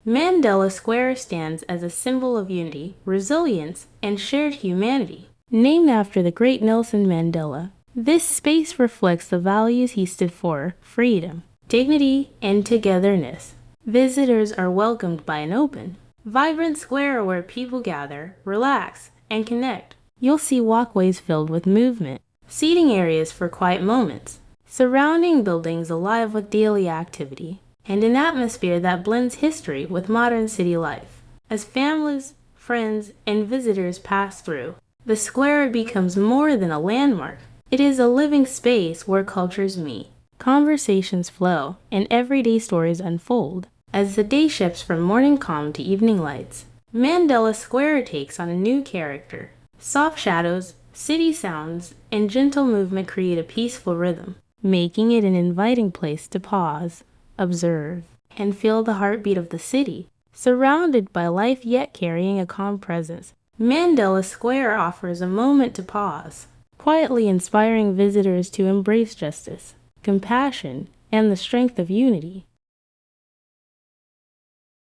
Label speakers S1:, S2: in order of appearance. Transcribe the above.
S1: Mandela Square stands as a symbol of unity, resilience, and shared humanity. Named after the great Nelson Mandela, this space reflects the values he stood for: freedom, dignity, and togetherness. Visitors are welcomed by an open, vibrant square where people gather, relax, and connect. You'll see walkways filled with movement, seating areas for quiet moments, surrounding buildings alive with daily activity, and an atmosphere that blends history with modern city life. As families, friends, and visitors pass through, the square becomes more than a landmark. It is a living space where cultures meet, conversations flow, and everyday stories unfold. As the day shifts from morning calm to evening lights, Mandela Square takes on a new character. Soft shadows, city sounds, and gentle movement create a peaceful rhythm, making it an inviting place to pause, observe, and feel the heartbeat of the city. Surrounded by life yet carrying a calm presence, Mandela Square offers a moment to pause, quietly inspiring visitors to embrace justice, compassion, and the strength of unity.